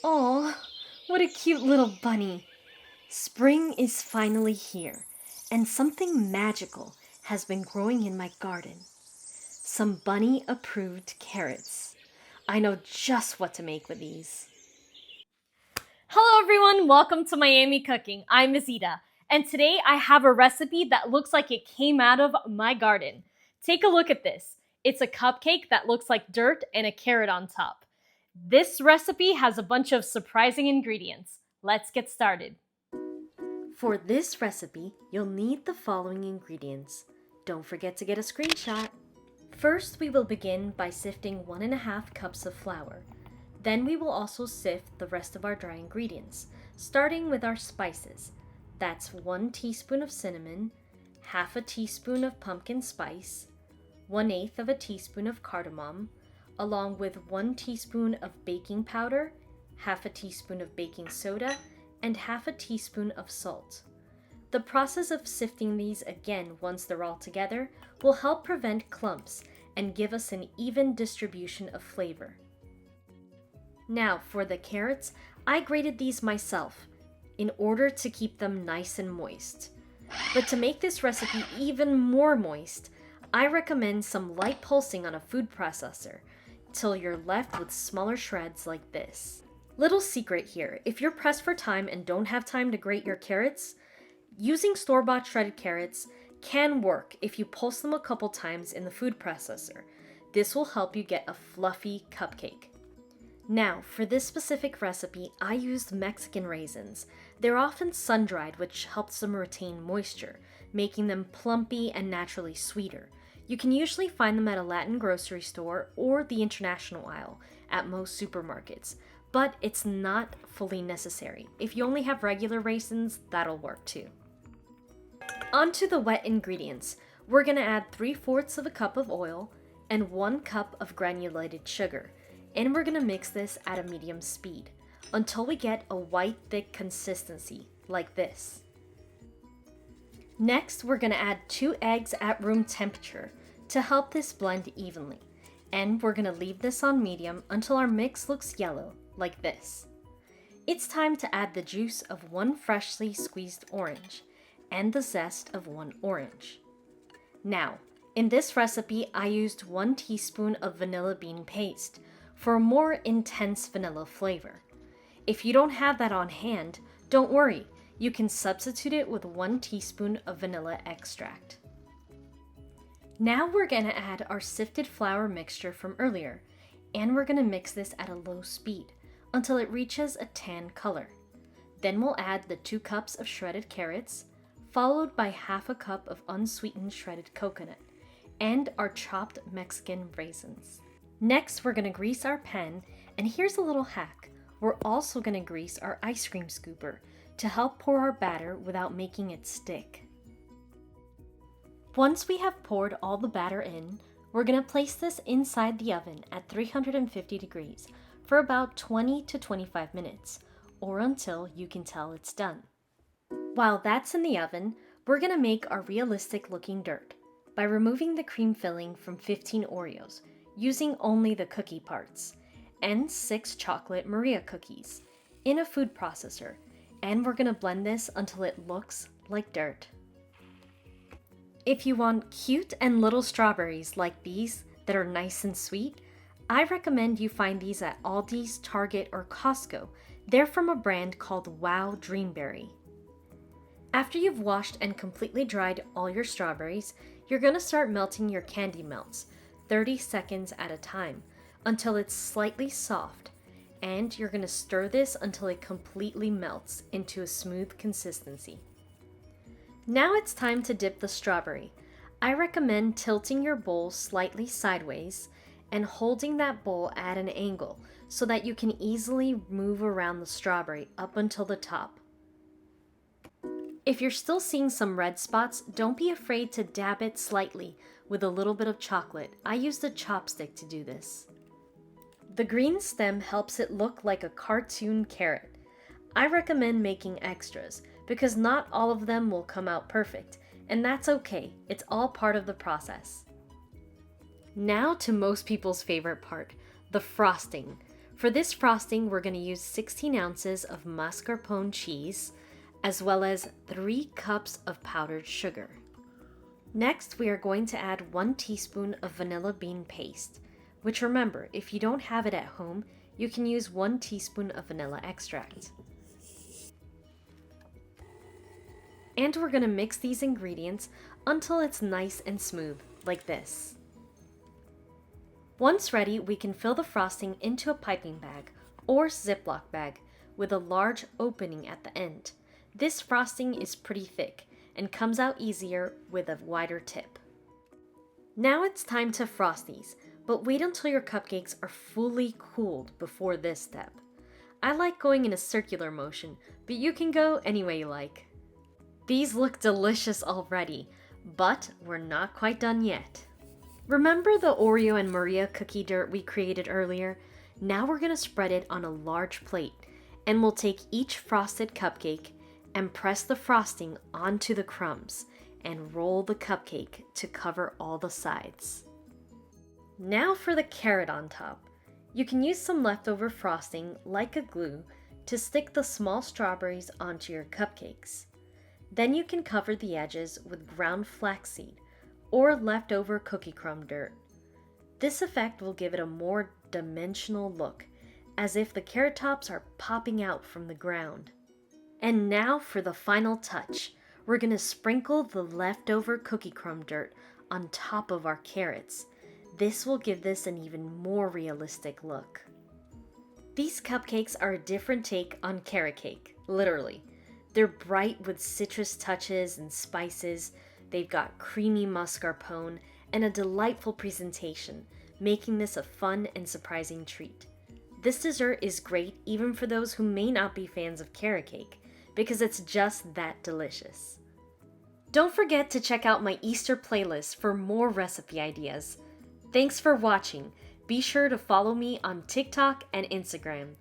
Oh, what a cute little bunny. Spring is finally here, and something magical has been growing in my garden. Some bunny-approved carrots. I know just what to make with these. Hello everyone, welcome to Miami Cooking. I'm Izita, and today I have a recipe that looks like it came out of my garden. Take a look at this. It's a cupcake that looks like dirt and a carrot on top. This recipe has a bunch of surprising ingredients. Let's get started. For this recipe, you'll need the following ingredients. Don't forget to get a screenshot. First, we will begin by sifting 1.5 cups of flour. Then we will also sift the rest of our dry ingredients, starting with our spices. That's 1 teaspoon of cinnamon, half a teaspoon of pumpkin spice, 1/8 of a teaspoon of cardamom, along with 1 teaspoon of baking powder, half a teaspoon of baking soda, and half a teaspoon of salt. The process of sifting these again once they're all together will help prevent clumps and give us an even distribution of flavor. Now for the carrots, I grated these myself in order to keep them nice and moist. But to make this recipe even more moist, I recommend some light pulsing on a food processor till you're left with smaller shreds like this. Little secret here, if you're pressed for time and don't have time to grate your carrots, using store-bought shredded carrots can work if you pulse them a couple times in the food processor. This will help you get a fluffy cupcake. Now, for this specific recipe, I used Mexican raisins. They're often sun-dried, which helps them retain moisture, making them plumpy and naturally sweeter. You can usually find them at a Latin grocery store or the international aisle at most supermarkets, but it's not fully necessary. If you only have regular raisins, that'll work too. Onto the wet ingredients. We're gonna add 3/4 of a cup of oil and 1 cup of granulated sugar. And we're gonna mix this at a medium speed until we get a white thick consistency like this. Next, we're gonna add 2 eggs at room temperature to help this blend evenly. And we're gonna leave this on medium until our mix looks yellow like this. It's time to add the juice of 1 freshly squeezed orange and the zest of 1 orange. Now, in this recipe, I used 1 teaspoon of vanilla bean paste for a more intense vanilla flavor. If you don't have that on hand, don't worry, you can substitute it with 1 teaspoon of vanilla extract. Now we're gonna add our sifted flour mixture from earlier, and we're gonna mix this at a low speed until it reaches a tan color. Then we'll add the 2 cups of shredded carrots, followed by half a cup of unsweetened shredded coconut, and our chopped Mexican raisins. Next, we're gonna grease our pan, and here's a little hack. We're also gonna grease our ice cream scooper to help pour our batter without making it stick. Once we have poured all the batter in, we're gonna place this inside the oven at 350 degrees for about 20 to 25 minutes, or until you can tell it's done. While that's in the oven, we're gonna make our realistic looking dirt by removing the cream filling from 15 Oreos, using only the cookie parts, and 6 chocolate Maria cookies in a food processor, and we're gonna blend this until it looks like dirt. If you want cute and little strawberries like these that are nice and sweet, I recommend you find these at Aldi's, Target, or Costco. They're from a brand called Wow Dreamberry. After you've washed and completely dried all your strawberries, you're gonna start melting your candy melts, 30 seconds at a time, until it's slightly soft, and you're gonna stir this until it completely melts into a smooth consistency. Now it's time to dip the strawberry. I recommend tilting your bowl slightly sideways and holding that bowl at an angle so that you can easily move around the strawberry up until the top. If you're still seeing some red spots, don't be afraid to dab it slightly with a little bit of chocolate. I used a chopstick to do this. The green stem helps it look like a cartoon carrot. I recommend making extras because not all of them will come out perfect, and that's okay. It's all part of the process. Now to most people's favorite part, the frosting. For this frosting, we're going to use 16 ounces of mascarpone cheese, as well as 3 cups of powdered sugar. Next, we are going to add 1 teaspoon of vanilla bean paste, which remember, if you don't have it at home, you can use 1 teaspoon of vanilla extract. And we're going to mix these ingredients until it's nice and smooth, like this. Once ready, we can fill the frosting into a piping bag or Ziploc bag with a large opening at the end. This frosting is pretty thick and comes out easier with a wider tip. Now it's time to frost these, but wait until your cupcakes are fully cooled before this step. I like going in a circular motion, but you can go any way you like. These look delicious already, but we're not quite done yet. Remember the Oreo and Maria cookie dirt we created earlier? Now we're going to spread it on a large plate, and we'll take each frosted cupcake and press the frosting onto the crumbs and roll the cupcake to cover all the sides. Now for the carrot on top. You can use some leftover frosting like a glue to stick the small strawberries onto your cupcakes. Then you can cover the edges with ground flaxseed or leftover cookie crumb dirt. This effect will give it a more dimensional look, as if the carrot tops are popping out from the ground. And now for the final touch. We're going to sprinkle the leftover cookie crumb dirt on top of our carrots. This will give this an even more realistic look. These cupcakes are a different take on carrot cake, literally. They're bright with citrus touches and spices. They've got creamy mascarpone and a delightful presentation, making this a fun and surprising treat. This dessert is great even for those who may not be fans of carrot cake, because it's just that delicious. Don't forget to check out my Easter playlist for more recipe ideas. Thanks for watching. Be sure to follow me on TikTok and Instagram.